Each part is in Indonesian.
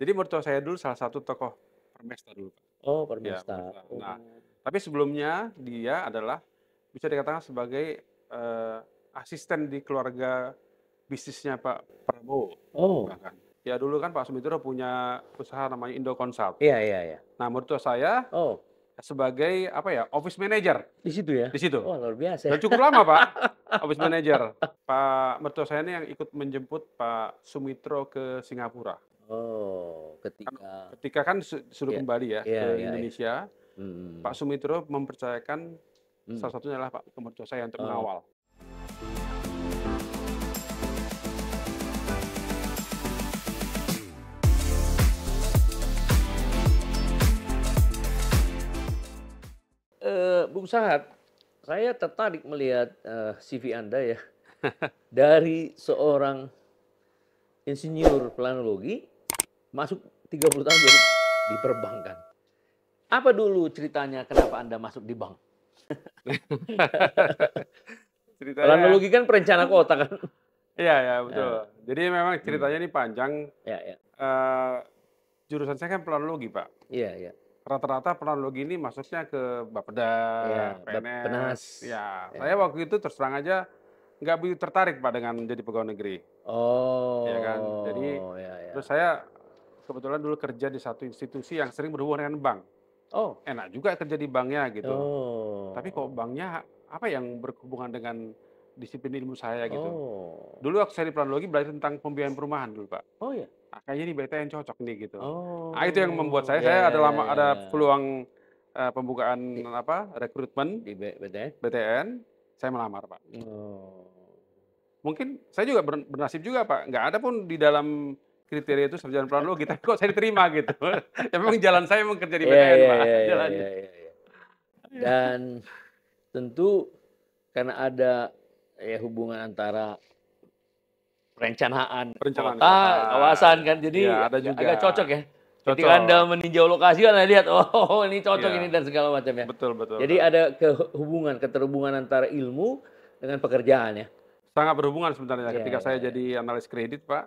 Jadi mertua saya dulu salah satu tokoh Permesta dulu, Pak. Oh, Ya, Permesta. Permesta. Nah, Oh. tapi sebelumnya dia adalah bisa dikatakan sebagai, asisten di keluarga bisnisnya Pak Prabowo, Oh. bahkan. Ya dulu kan Pak Sumitro punya usaha namanya Indoconsult. Iya iya iya. Nah, mertua saya Oh, sebagai, apa ya, office manager di situ ya? di situ. Oh, luar biasa ya. Dan cukup lama, Pak, office manager. Pak mertua saya ini yang ikut menjemput Pak Sumitro ke Singapura. Oh, Kan ketika ketika kan suruh iya, kembali ya iya ke iya iya. Indonesia, Pak Mhm, Sumitro mempercayakan mhm. salah satunya adalah Pak ke mertua saya untuk Oh, mengawal. Bung Sahat, saya tertarik melihat, CV Anda ya, dari seorang insinyur planologi, masuk 30 tahun jadi di perbankan. Apa dulu ceritanya kenapa Anda masuk di bank? Ceritanya Planologi kan perencana kota kan? iya ya, betul. Eee, Jadi memang ceritanya mhm, ini panjang, ya ya, eee, jurusan saya kan planologi, Pak. iya iya, Rata-rata planologi ini masuknya ke Bapeda, iya, PNS, Bappenas, ya. ya Saya ya. waktu itu terus terang aja nggak begitu tertarik, Pak, dengan jadi pegawai negeri, ya kan. Jadi Oh, ya terus ya. saya kebetulan dulu kerja di satu institusi yang sering berhubungan dengan bank. Oh Enak juga kerja di banknya gitu. Tapi kok oh, banknya apa yang berhubungan dengan disiplin ilmu saya gitu. oh, Dulu waktu saya di planologi belajar tentang pembiayaan perumahan dulu, Pak. oh ya? Nah, kayaknya ini BTN cocok nih gitu. Nah, itu yang membuat Oh, ya saya ya ya ya ada ya. peluang, pembukaan Di apa, rekrutmen di BTN? BTN, saya melamar, Pak. Oh. Mungkin saya juga bernasib juga, Pak, nggak ada pun di dalam kriteria itu sarjana planologi, tapi kok saya diterima gitu. Ya memang jalan saya memang kerja di Iya BTN, iya Pak, iya iya jalannya. iya iya iya. Dan tentu karena ada ya hubungan antara perencanaan Perencanaan kota, kota, kawasan ya. kan, Iya, jadi ada juga. agak cocok ya. Ketika Anda Cocok. meninjau lokasi kan Anda lihat, oh ini cocok ini Iya, dan segala macam ya. betul betul, Jadi Kak. ada keterhubungan antara ilmu dengan pekerjaan ya. Sangat berhubungan sebenarnya Iya ketika iya saya iya. jadi analis kredit, Pak,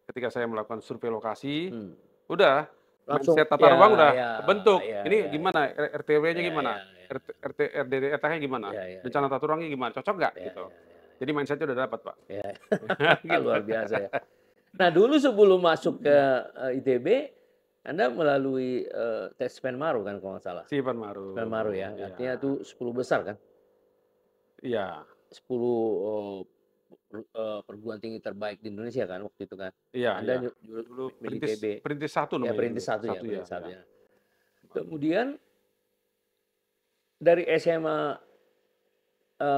ketika saya melakukan survei lokasi, Hmm. udah Langsung mindset tata ya ruang udah ya kebentuk. ya Ini ya ya gimana, RTW-nya ya gimana, ya ya RDRT-nya gimana, ya ya ya rencana tata ruangnya gimana, cocok nggak ya gitu. ya ya. Jadi mindset-nya udah dapat, Pak. Ya. Gitu. Luar biasa ya. Nah, dulu sebelum masuk ke, ITB, Anda melalui, tes Penmaru kan kalau nggak salah? Sipan Penmaru ya, Maru, iya. artinya itu 10 besar kan? Iya 10, perguruan tinggi terbaik di Indonesia kan waktu itu kan? iya Anda iya. Dulu milih ITB, Perintis satu ya namanya dulu, perintis satu ya satu ya, perintis satu iya. ya. Kemudian dari SMA,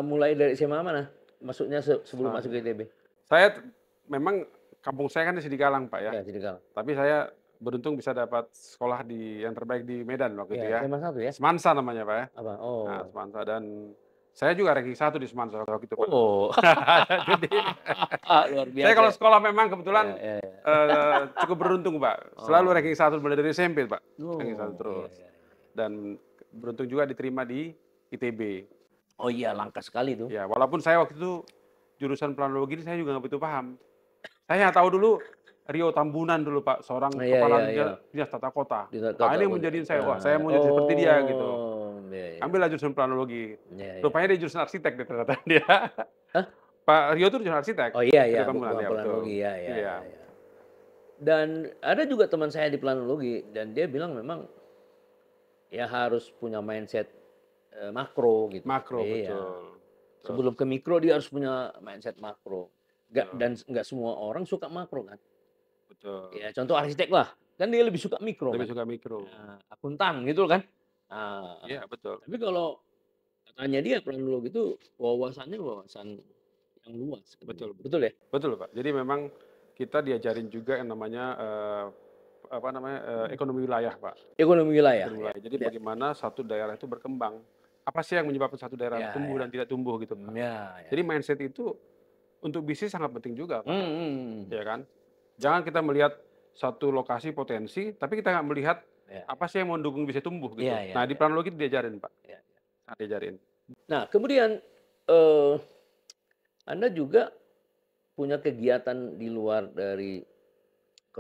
mulai dari SMA mana? Maksudnya sebelum masuk ke Saya ITB? saya memang kampung saya kan di Sidikalang, Pak, ya. Ya, Sidikal. Tapi saya beruntung bisa dapat sekolah yang terbaik di Medan waktu itu Ya, ya. SMA 1 ya? Semansa namanya, Pak, ya. Apa? Nah, Oh. Semansa dan saya juga ranking 1 di Semansa waktu itu, Pak. Oh. Jadi Luar saya biasa kalau ya. sekolah memang Ya kebetulan, ya ya. cukup beruntung, Pak. Selalu Oh. ranking 1 mulai dari SMP, Pak, ranking 1 Oh, iya terus. iya iya. Dan beruntung juga diterima di ITB. Oh iya, langka sekali tuh. Ya, walaupun saya waktu itu jurusan planologi ini saya juga nggak begitu paham. Saya hanya tahu dulu Rio Tambunan dulu, Pak, seorang Iya iya kepala iya. dinas tata kota. Di Nah, kota ini yang kota menjadiin saya, wah saya mau jadi seperti dia gitu. oh, iya iya. Ambillah jurusan planologi. Iya iya Rupanya iya. dia jurusan arsitek dia ternyata dia. Hah? Pak Rio itu jurusan arsitek, Oh iya iya, Rio Tambunan, bukan ya planologi, betul. ya ya ya Iya, ya. Dan ada juga teman saya di planologi dan dia bilang memang ya harus punya mindset, makro gitu. makro Iya. betul. Betul Sebelum ke mikro dia harus punya mindset makro. betul Nggak semua orang suka makro kan. betul. Ya contoh arsitek lah, kan dia lebih suka mikro Lebih kan. suka mikro. Akuntan gitu kan. Nah, Iya, betul. tapi kalau katanya dia planologi itu wawasannya wawasan yang luas katanya. Betul betul. Betul ya? Betul, Pak. Jadi memang kita diajarin juga yang namanya, apa namanya, ekonomi wilayah, Pak. Ekonomi wilayah Ekonomi ya. wilayah. Jadi Ya. bagaimana satu daerah itu berkembang. Apa sih yang menyebabkan satu daerah Ya tumbuh ya. dan tidak tumbuh gitu, Pak. Ya ya. Jadi mindset itu untuk bisnis sangat penting juga, Pak, Mhm. ya kan. Jangan kita melihat satu lokasi potensi, tapi kita nggak melihat Ya apa sih yang mendukung bisa tumbuh ya gitu. ya Nah, di ya. planologi itu diajarin, Pak, Ya. nah, diajarin. Nah, kemudian, eee, Anda juga punya kegiatan di luar dari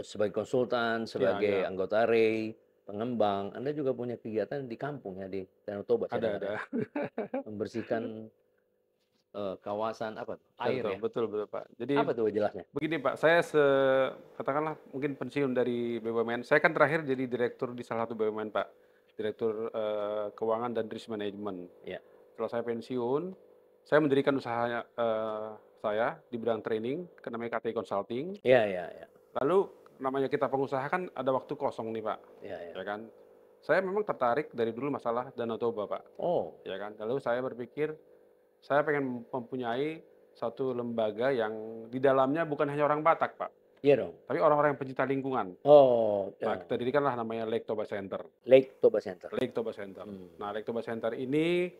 sebagai konsultan, Iya, sebagai iya. anggota REI, pengembang, Anda juga punya kegiatan di kampung ya, di Danau Toba saya dengar Ada. ya? Membersihkan, kawasan apa tuh, air Betul, ya? betul, betul, Pak. Jadi Apa tuh jelasnya? begini, Pak, saya katakanlah mungkin pensiun dari BUMN. Saya kan terakhir jadi direktur di salah satu BUMN, Pak. Direktur, Keuangan dan Risk Management. Ya. Setelah saya pensiun, saya mendirikan usahanya, saya di bidang training, namanya KTI Consulting. Iya iya iya. Lalu namanya kita pengusaha kan ada waktu kosong nih, Pak, Iya iya. ya kan. Saya memang tertarik dari dulu masalah Danau Toba, Pak, Oh, ya kan. Lalu saya berpikir, saya pengen mempunyai satu lembaga yang di dalamnya bukan hanya orang Batak, Pak, iya dong. tapi orang-orang yang pencinta lingkungan. Oh, Nah, ya. kita dirikanlah namanya Lake Toba Center. Lake Toba Center. Lake Toba Center. Hmm. Nah, Lake Toba Center ini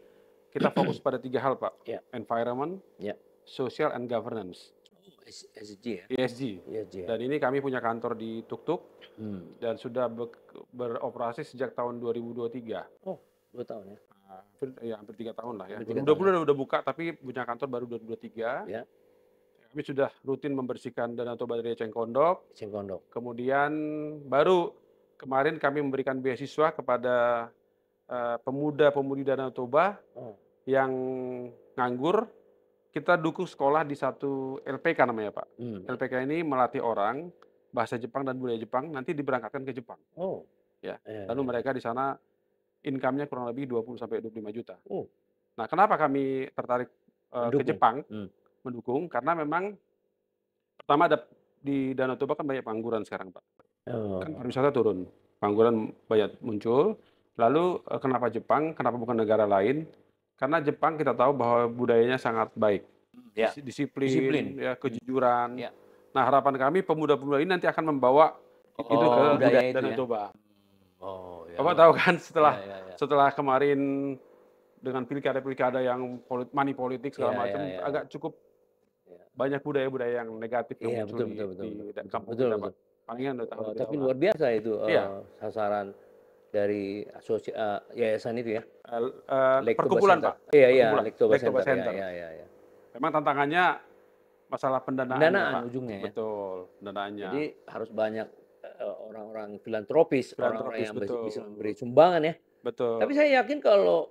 kita fokus pada 3 hal, Pak. Ya. Environment, Ya. social and governance, Oh, ESG ya? ESG. ESG ya? Dan ini kami punya kantor di Tuk-Tuk dan sudah beroperasi sejak tahun 2023. Oh, 2 tahun ya? Hampir 3 tahun lah ya. Hampir 3 2020 tahun udah buka, tapi punya kantor baru 2023. ya? Kami sudah rutin membersihkan Danau Toba dari eceng gondok. Eceng gondok. Kemudian baru kemarin kami memberikan beasiswa kepada pemuda-pemudi Danau Toba Oh, yang nganggur. Kita dukung sekolah di satu LPK namanya, Pak. LPK ini melatih orang bahasa Jepang dan budaya Jepang, nanti diberangkatkan ke Jepang. oh, Ya. iya Lalu iya. mereka di sana income-nya kurang lebih 20 sampai 25 juta. Oh, Nah, kenapa kami tertarik ke mendukung. Jepang? Mendukung karena memang pertama di Danau Toba kan banyak pengangguran sekarang, Pak. Kan Oh, pariwisata turun, pengangguran banyak muncul. Lalu kenapa Jepang? Kenapa bukan negara lain? Karena Jepang kita tahu bahwa budayanya sangat baik, ya. disiplin, Disiplin. ya, kejujuran. Ya. Nah, harapan kami pemuda-pemuda ini nanti akan membawa itu ke budaya itu Danau ya? Toba. Oh, ya. Bapak tahu kan Ya, ya, ya. setelah kemarin dengan pilkada-pilkada yang money politik segala Ya, macam, ya, ya. agak cukup Ya. banyak budaya-budaya yang negatif yang Iya, muncul betul, betul, betul, di betul. kampung Betul, kita, betul. Pak. Palingan udah tahu lebih Tapi tahu lah. luar biasa itu Iya. sasaran dari yayasan itu ya. Lake Toba Perkumpulan, Center. Pak. Iya, iya, Perkumpulan. Lake Toba Lake Toba Center. Center. Iya, iya, iya. Memang tantangannya masalah pendanaannya, Pendanaan Pak. ujungnya ya. Betul, pendanaannya. Jadi harus banyak orang-orang filantropis, orang-orang Filantropis, yang betul. bisa memberi sumbangan ya. Betul, Tapi saya yakin kalau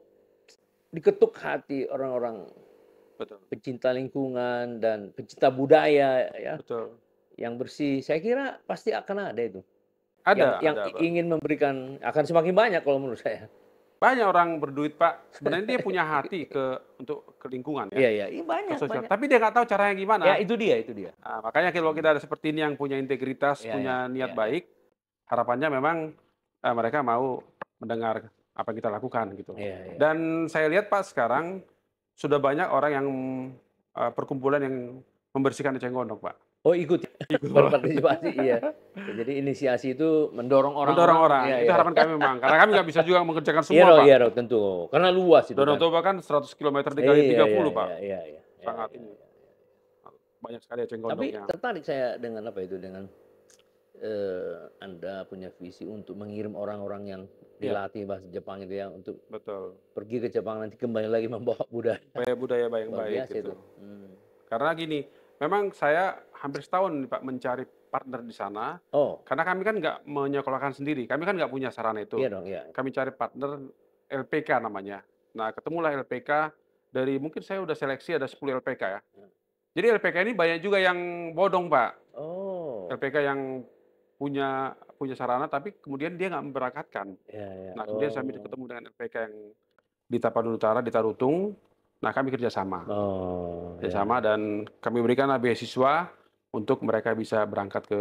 diketuk hati orang-orang betul, pencinta lingkungan dan pencinta budaya ya, betul. yang bersih, saya kira pasti akan ada itu. Ada, Yang Pak. ingin memberikan, akan semakin banyak kalau menurut saya. Banyak orang berduit, Pak. Sebenarnya dia punya hati untuk ke lingkungan ya, Iya, iya, ini ke banyak, sosial. banyak. Tapi dia nggak tahu caranya gimana. Ya, itu dia, itu dia. Nah, makanya kalau kita ada seperti ini yang punya integritas, Iya, punya iya, niat iya, baik, harapannya memang mereka mau mendengar apa yang kita lakukan gitu. Iya, iya. Dan saya lihat, Pak, sekarang sudah banyak orang yang perkumpulan yang membersihkan eceng gondok, Pak. Oh, ikut berpartisipasi, iya. Ya, jadi inisiasi itu mendorong Mendorong orang. Iya, Itu iya. harapan kami memang. Karena kami nggak bisa juga mengerjakan Iya, semua, dong, Pak. iya, dong, tentu. Karena luas itu Danau kan. Toba kan 100 km dikali 30, Pak. Iya, iya. Sangat Iya, ini. iya. Banyak sekali eceng Tapi gondoknya. tertarik saya dengan apa itu, dengan Anda punya visi untuk mengirim orang-orang yang Iya. dilatih bahasa Jepang itu ya, untuk Betul. pergi ke Jepang nanti kembali lagi membawa budaya. Supaya budaya yang Luar baik biasa gitu. itu. Karena gini, memang saya hampir setahun nih, Pak, mencari partner di sana. Oh, Karena kami kan nggak menyekolahkan sendiri. Kami kan nggak punya sarana itu. iya dong, iya. Kami cari partner LPK namanya. Nah, ketemulah LPK dari mungkin saya udah seleksi ada 10 LPK ya. Jadi LPK ini banyak juga yang bodong, Pak. Oh, LPK yang punya sarana tapi kemudian dia nggak memberangkatkan. iya, iya. Nah, kemudian kami ketemu dengan LPK yang di Tapanuli Utara, di Tarutung. Nah, kami kerjasama. Oh, iya. Kerjasama dan kami berikanlah beasiswa untuk mereka bisa berangkat ke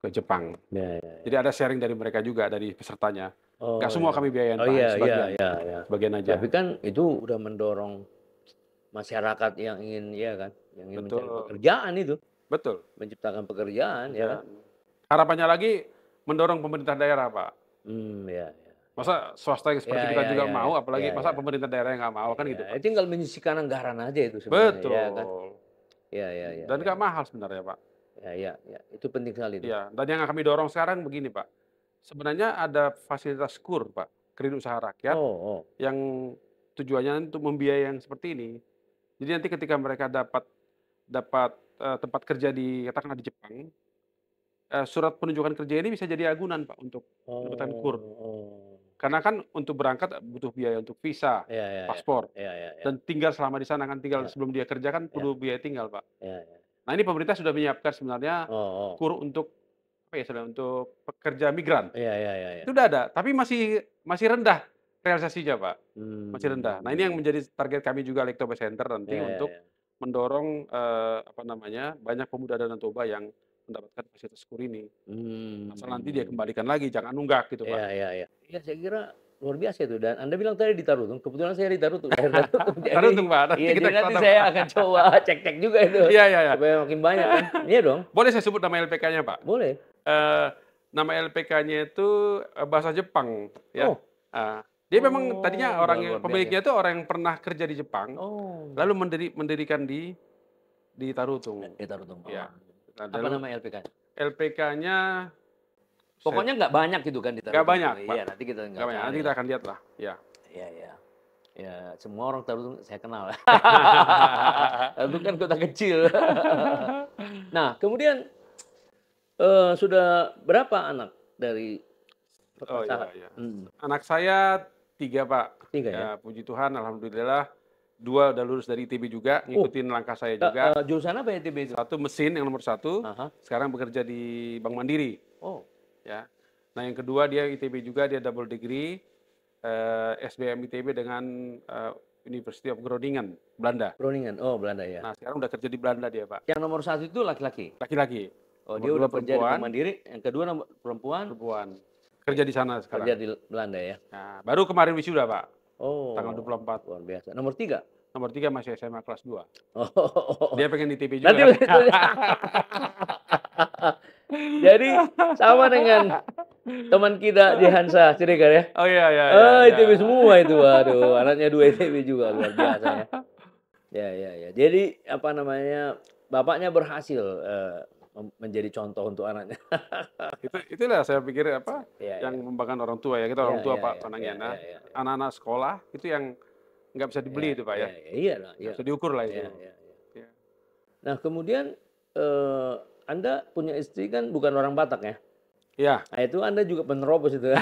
Jepang. Iya, iya. Jadi ada sharing dari mereka juga, dari pesertanya. Oh, Nggak semua iya. kami biayain, Oh, Pak, iya, sebagian. iya, iya. Sebagian aja. Tapi kan itu udah mendorong masyarakat yang ingin, ya kan, yang ingin mencari Betul. pekerjaan itu, Betul. menciptakan pekerjaan, ya kan. Harapannya lagi mendorong pemerintah daerah, Pak. Iya, iya. Masa swasta yang seperti Ya, kita ya, juga ya, mau, ya. apalagi Ya, masa ya. pemerintah daerah yang nggak mau, kan gitu, Ya, Pak. tinggal menyisihkan anggaran aja itu sebenarnya, Betul. ya kan. Iya, iya, iya. Dan nggak mahal sebenarnya, Pak. Ya, ya, ya. Itu penting sekali itu. Iya, dan yang kami dorong sekarang begini, Pak. Sebenarnya ada fasilitas KUR, Pak, kredit usaha rakyat, Oh, yang tujuannya untuk membiayai yang seperti ini. Jadi nanti ketika mereka dapat tempat kerja katakanlah di Jepang, surat penunjukan kerja ini bisa jadi agunan Pak untuk mendapatkan KUR. Oh. Karena kan untuk berangkat butuh biaya untuk visa, Iya iya iya. paspor, Iya iya iya. dan tinggal selama di sana kan, tinggal Iya. sebelum dia kerja kan Iya. perlu biaya tinggal Pak. Iya iya. Nah ini pemerintah sudah menyiapkan sebenarnya Oh oh. KUR untuk, apa ya istilahnya, untuk pekerja migran. Iya iya iya iya. Itu udah ada, tapi masih masih rendah realisasinya Pak, masih rendah. Nah ini yang Mmm. menjadi target kami juga Lektoba Center nanti Iya iya untuk iya. mendorong, apa namanya, banyak pemuda Danau Toba yang mendapatkan fasilitas KUR ini. Asal nanti dia Mmm. kembalikan lagi, jangan nunggak gitu Iya Pak. iya iya. Iya saya kira luar biasa itu dan Anda bilang tadi di Tarutung, kebetulan saya di Tarutung, daerah Tarutung. Taruh Jadi tuh Pak, nanti iya, kita jadi ke nanti sana saya Pak. akan coba cek-cek juga itu, Iya iya iya. supaya makin banyak kan. Iya dong? Boleh saya sebut nama LPK-nya Pak? Boleh. Eee, Nama LPK-nya itu, bahasa Jepang ya. Oh. Dia memang tadinya Luar orang yang luar biasa. pemiliknya itu orang yang pernah kerja di Jepang, Oh. lalu mendirikan di Tarutung. Di Tarutung. Oh. Ya. Nah, Apa nama LPK? LPK-nya Pokoknya nggak banyak gitu kan di nggak Tarutung? banyak Pak, Iya, nanti kita nggak nggak banyak, tahu nanti ya. kita akan lihat lah, ya. Iya iya. Ya, semua orang Tarutung saya kenal. Tarutung kan kota kecil. Nah, kemudian, sudah berapa anak dari Oh pasangan? iya iya. Mhm. Anak saya 3 Pak, 3 ya? ya puji Tuhan alhamdulillah 2 udah lulus dari ITB juga, Oh, ngikutin langkah saya juga. jurusan apa ITB itu? 1 mesin yang nomor 1, Aha. sekarang bekerja di Bank Mandiri, Oh. ya. Nah yang kedua dia ITB juga, dia double degree, SBM ITB dengan, University of Groningen, Belanda. Groningen. Oh, Belanda ya. Nah sekarang udah kerja di Belanda dia Pak, Yang nomor 1 itu laki-laki? laki-laki. Oh, Nomor dia 2 udah kerja di Bank perempuan, Mandiri, yang kedua perempuan kerja di sana kerja sekarang. di Belanda ya? Nah baru kemarin wisuda Pak, Oh. tanggal 24. Luar biasa. Nomor 3? Nomor 3 masih SMA kelas 2. Oh. Dia pengen ITB Nanti juga. begitu. Jadi sama dengan teman kita di Hansa Siregar ya? Oh iya iya iya. Oh, iya. ITB semua itu. Waduh, anaknya 2 ITB juga, luar biasa ya. Ya ya ya. Jadi apa namanya, bapaknya berhasil, menjadi contoh untuk anaknya. Itulah saya pikir apa, Iya yang iya. membanggakan orang tua ya. Kita Iya orang tua iya Pak iya. Panangnya. Iya Nah, iya iya. anak-anak sekolah itu yang nggak bisa Iya dibeli itu Pak iya ya. iya. Iya lah, iya. Nggak bisa diukur lah itu. Iya iya iya. Ya. Nah, kemudian, Anda punya istri kan bukan orang Batak ya? Iya. Nah, itu Anda juga penerobos itu.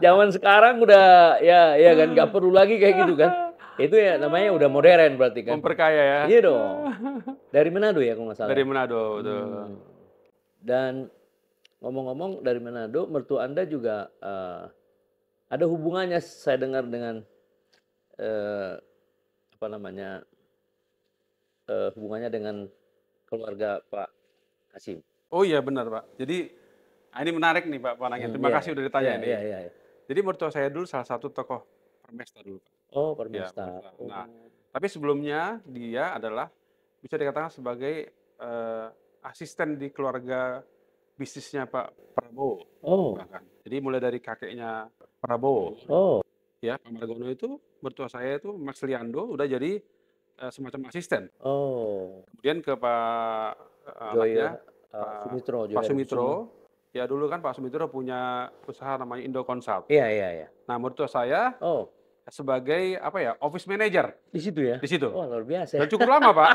Zaman sekarang udah ya ya kan nggak perlu lagi kayak gitu kan. Itu ya namanya udah modern berarti kan. Memperkaya ya. Iya dong. Dari Manado ya kalau nggak salah. Dari Manado, betul. Dan ngomong-ngomong dari Manado, mertua Anda juga ada hubungannya saya dengar dengan apa namanya, hubungannya dengan keluarga Pak Hasyim. Oh iya benar Pak. Jadi ini menarik nih Pak Panangnya. Terima Iya. kasih udah ditanya Iya nih. iya iya. Jadi mertua saya dulu salah satu tokoh Permesta dulu Pak. Oh, Ya, Permesta. Permesta. Nah, tapi sebelumnya dia adalah bisa dikatakan sebagai asisten di keluarga bisnisnya Pak Prabowo. Oh. Bahkan. Jadi mulai dari kakeknya Prabowo, Oh. ya Pak Margono itu mertua saya itu Max Liando udah jadi semacam asisten. Oh. Kemudian ke Pak anaknya Sumitro. Pak Sumitro. Ya dulu kan Pak Sumitro punya usaha namanya Indo Consult. Iya iya iya. Nah mertua saya Oh, sebagai apa ya office manager di situ ya? di situ. Oh, luar biasa. Dan cukup lama Pak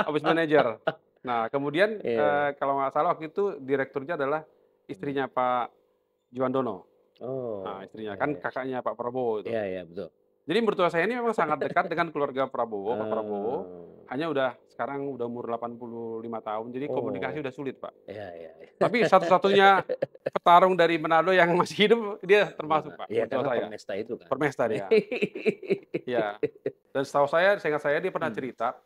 office manager. Nah kemudian Iya. kalau nggak salah waktu itu direkturnya adalah istrinya Pak Juwandono. Oh. Nah istrinya iya, kan iya. kakaknya Pak Prabowo itu. Iya iya betul. Jadi mertua saya ini memang sangat dekat dengan keluarga Prabowo, Pak Prabowo. Oh. Hanya sekarang udah umur 85 tahun, jadi komunikasi udah sulit Pak. Iya iya. Iya. Tapi satu-satunya petarung dari Manado yang masih hidup dia termasuk Pak, Iya mertua karena saya. Permesta itu kan. Permesta dia. Ya. Dan setahu saya, seingat saya dia pernah cerita,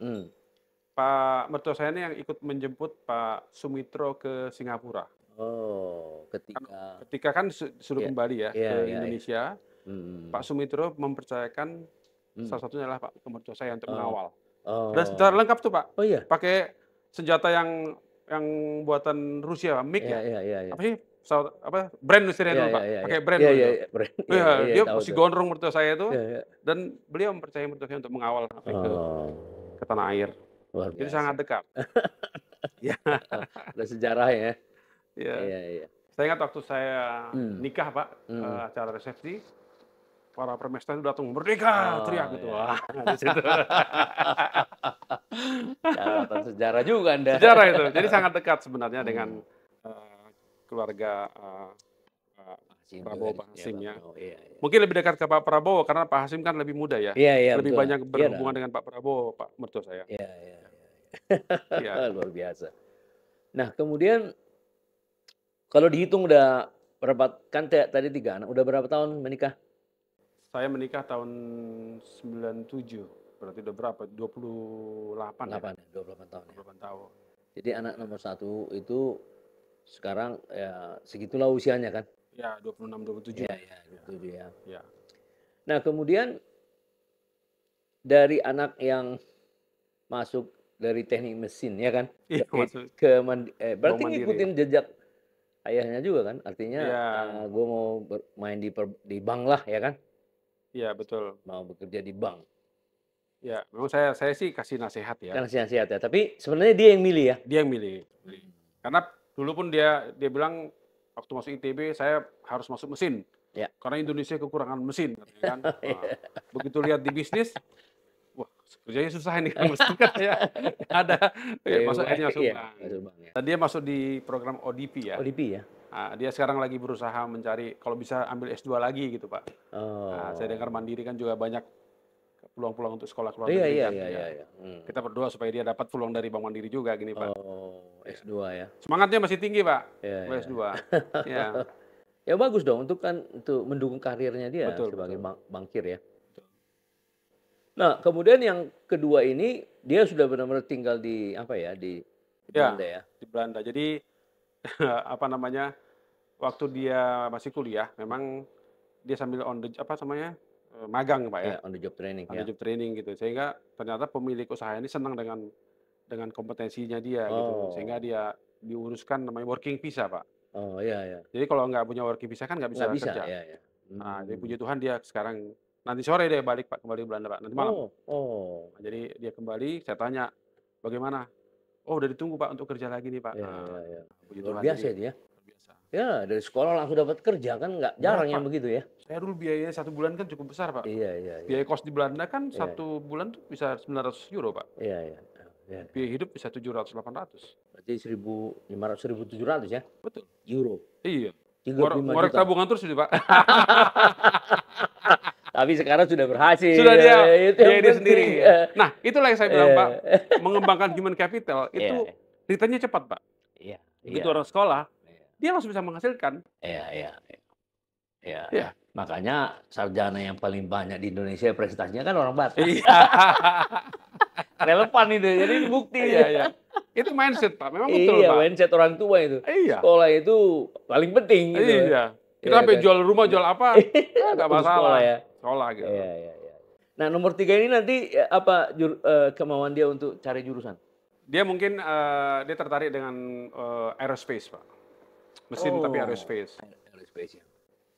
Pak mertua saya ini yang ikut menjemput Pak Sumitro ke Singapura. Oh, Ketika kan sudah kembali ya ke Indonesia, Pak Sumitro mempercayakan salah satunya adalah Pak mertua saya untuk mengawal. Oh. Dan secara lengkap tuh Pak. Oh iya. Pakai senjata yang buatan Rusia, MiG ya. Iya. Apa sih? Brand istilahnya dulu Pak. Pakai brand dulu. Iya, Dia masih gondrong mertua saya itu. Iya. Dan beliau mempercayai mertua saya untuk mengawal sampai ke tanah air. Luar Jadi biasa. sangat dekat. Ya. Ada sejarahnya. Iya. Iya. Saya ingat waktu saya nikah Pak, acara resepsi, para Permesta itu datang merdeka, teriak gitu. Iya. Wah, di situ. Catatan sejarah juga Anda. Sejarah itu. Jadi sangat dekat sebenarnya dengan Hmm. keluarga Hasim juga Prabowo Pak ya Hasim Pak ya. Prabowo. Iya, iya. Mungkin lebih dekat ke Pak Prabowo karena Pak Hasim kan lebih muda ya. Iya, iya Lebih betul. banyak Iya berhubungan dong. dengan Pak Prabowo, Pak mertua saya. Iya, iya, Iya. iya. Luar biasa. Nah, kemudian kalau dihitung udah berapa kan tadi 3 anak, udah berapa tahun menikah? Saya menikah tahun 97. Berarti udah berapa? 28 ya? 8 ya, 28 tahun ya. 28 tahun. Jadi anak nomor 1 itu sekarang ya segitulah usianya kan? Ya, 26, 27. Iya, iya, 27 ya. Ya. Nah, kemudian dari anak yang masuk dari teknik mesin ya kan? Iya, masuk Berarti Bank Mandiri. ngikutin jejak ayahnya juga kan? Artinya Iya. gue mau main di bank lah ya kan? Iya, betul. Mau bekerja di bank. Ya, memang saya sih kasih nasihat ya. Kan sehat ya. Tapi sebenarnya dia yang milih ya. Dia yang milih. Karena dulu pun dia bilang waktu masuk ITB saya harus masuk mesin. Ya. Karena Indonesia kekurangan mesin, katanya kan. Iya. Begitu lihat di bisnis, wah kerjanya susah ini kan mesin kan ya. Ada. Masuk akhirnya masuk Iya, bank. masuk bank ya. Dan dia masuk di program ODP ya. ODP ya. Nah, dia sekarang lagi berusaha mencari kalau bisa ambil S2 lagi gitu Pak. Oh. Nah, saya dengar Mandiri kan juga banyak peluang-peluang untuk sekolah keluar Iya, negeri iya, kan. iya, Ya. iya. Kita berdoa supaya dia dapat peluang dari Bank Mandiri juga gini Pak. Oh, S2 ya. Semangatnya masih tinggi Pak. Iya, iya. S2. Ya. Ya bagus dong untuk mendukung karirnya dia Betul, sebagai betul. bankir ya. Nah, kemudian yang kedua ini dia sudah benar-benar tinggal di apa ya, di Ya, Belanda ya. di Belanda. Jadi apa namanya? Waktu dia masih kuliah, memang dia sambil magang Pak ya. Ya, on the job training On ya. the job training gitu. Sehingga ternyata pemilik usaha ini senang dengan kompetensinya dia gitu. Sehingga dia diuruskan namanya working visa Pak. Oh, iya, iya. Jadi kalau nggak punya working visa kan nggak bisa Nggak bisa kerja. ya, ya. Nah, jadi puji Tuhan dia sekarang nanti sore dia balik Pak, kembali ke Belanda Pak, nanti malam. Oh. Nah, jadi dia kembali, saya tanya, bagaimana? Oh, udah ditunggu Pak untuk kerja lagi nih Pak. Iya, Nah, iya, iya. puji Luar Tuhan biasa jadi itu ya. luar biasa. Ya, dari sekolah langsung dapat kerja kan nggak jarang Berapa? yang begitu ya. Saya dulu biayanya 1 bulan kan cukup besar Pak. Iya, iya, iya. Biaya kos di Belanda kan Iya. 1 bulan tuh bisa 900 euro Pak. Iya, iya. Ya. Biaya hidup bisa 700, 800. Berarti 1.500, 1.700 ya? Betul. Euro. Iya. 35 Ngorek juta. tabungan terus ini Pak. Tapi sekarang sudah berhasil. Sudah dia itu yang dia sendiri. penting. Nah, itulah yang saya bilang Pak, mengembangkan human capital Iya, itu returnnya cepat Pak. Iya. Begitu Iya. orang sekolah, Iya. dia langsung bisa menghasilkan. Iya, iya, iya. Iya. Iya. Makanya sarjana yang paling banyak di Indonesia prestasinya kan orang Batak. Iya. Relevan itu. Jadi ini bukti. Iya, iya. Itu mindset Pak, memang betul Iya, Pak. mindset orang tua itu. Iya. Sekolah itu paling penting gitu. Iya. Kita Iya, sampai kan? jual rumah, jual apa, nggak Untuk masalah. sekolah ya. Sekolah gitu. Iya, iya, iya. Nah, nomor 3 ini nanti apa kemauan dia untuk cari jurusan? Dia mungkin dia tertarik dengan aerospace Pak. Mesin tapi aerospace. Aerospace ya.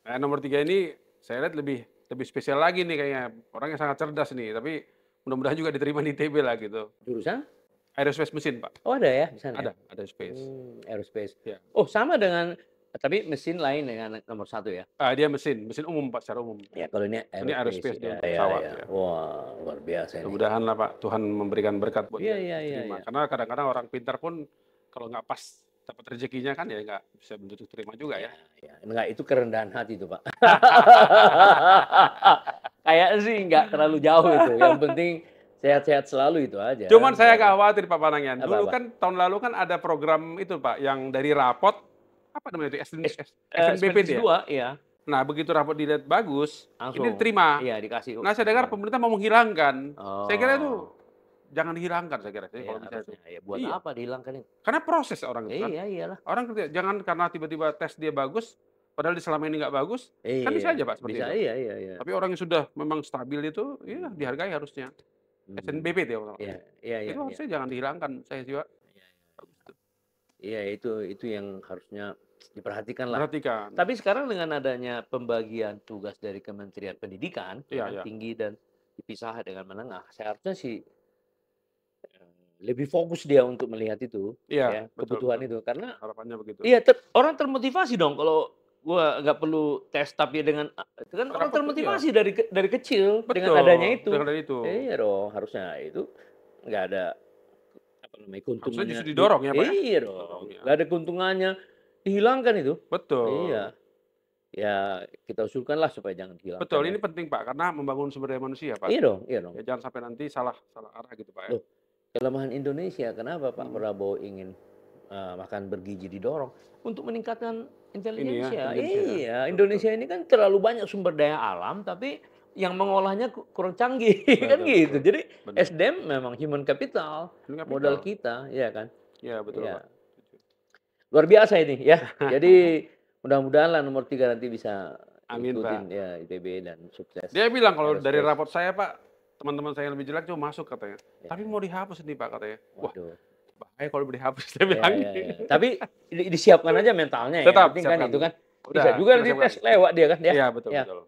Nah, nomor 3 ini saya lihat lebih spesial lagi nih kayaknya. Orang yang sangat cerdas nih, tapi mudah-mudahan juga diterima di ITB lah gitu. Jurusan? Aerospace mesin Pak. Oh, ada ya di sana? Ada aerospace. Aerospace. Ya. Oh, sama dengan tapi mesin lain dengan nomor 1 ya? Dia mesin umum Pak, secara umum. Ya, kalau ini aerospace dia ya, untuk pesawat, ya. ya. Wah, luar biasa ini. Mudah-mudahan lah Pak, Tuhan memberikan berkat buat Iya, dia iya, iya, diterima. iya. Karena kadang-kadang orang pintar pun kalau nggak pas dapat rezekinya kan ya nggak bisa bentuk terima juga ya. Ya, enggak, itu kerendahan hati itu Pak. Kayaknya sih nggak terlalu jauh itu. Yang penting sehat-sehat selalu itu aja. Cuman saya agak khawatir Pak Panangian. Dulu Apa-apa? kan tahun lalu kan ada program itu Pak, yang dari rapot apa namanya itu SNBP itu ya. kedua, iya. Nah begitu rapot dilihat bagus, Langsung. ini diterima. Iya, dikasih. Nah saya dengar pemerintah mau menghilangkan. Oh. Saya kira itu jangan dihilangkan saya kira. Iya, Kalau bisa itu. harusnya. Ya, buat Iya. apa dihilangkan itu? Karena proses orang itu kan. Iya, iyalah. Orang kerja, jangan karena tiba-tiba tes dia bagus, padahal di selama ini nggak bagus, Iya. kan bisa aja Pak seperti Bisa, itu. iya, iya, iya. Tapi orang yang sudah memang stabil itu, ya dihargai harusnya. SNBP itu ya. Iya, iya, iya. Itu harusnya jangan dihilangkan, saya juga. Bagus tuh. Iya, itu yang harusnya diperhatikan lah. Perhatikan. Tapi sekarang dengan adanya pembagian tugas dari Kementerian Pendidikan, Iya, yang iya. tinggi dan dipisah dengan menengah, seharusnya sih lebih fokus dia untuk melihat itu, Iya, ya, betul, kebutuhan betul. itu. Karena Harapannya begitu. iya, orang termotivasi dong kalau gua nggak perlu tes tapi dengan itu kan orang Rapot, termotivasi dari kecil Betul, dengan adanya itu. dengan adanya itu. Iya dong, harusnya itu nggak ada apa namanya, Harusnya keuntungannya justru didorong ya, Pak, ya? iya dong, Didorong ya. nggak ada keuntungannya, dihilangkan itu. Betul. Iya, ya kita usulkanlah supaya jangan dihilangkan Betul, ya. ini penting, Pak, karena membangun sumber daya manusia, Pak. Iya dong, iya dong. Ya jangan sampai nanti salah arah gitu, Pak, ya. Loh, kelemahan Indonesia kenapa Pak Mhm. Prabowo ingin, makan bergizi didorong? Untuk meningkatkan Ini ya, intelijensia. intelijensia. Iya, Betul, Indonesia ini kan terlalu banyak sumber daya alam, tapi yang mengolahnya kurang canggih, kan Betul, gitu. betul. Jadi Benar. SDM memang human capital, Human capital. modal kita, ya kan? Iya, betul, Iya. Pak. Luar biasa ini ya. Jadi mudah-mudahan lah nomor 3 nanti bisa Amin, ikutin Pak. ya ITB dan sukses. Dia bilang kalau dari Aerospace. raport saya, Pak, teman-teman saya yang lebih jelek cuma masuk katanya. Ya. Tapi mau dihapus nih, Pak, katanya. Wah, Waduh. bahaya kalau dihapus, saya Ya, bilang ya, gitu. ya. Tapi disiapkan aja mentalnya ya. Tetap Yang penting kan siapkan. itu kan. Udah, Bisa juga kita nanti siapkan. tes lewat dia kan ya. Iya, betul, Ya. betul.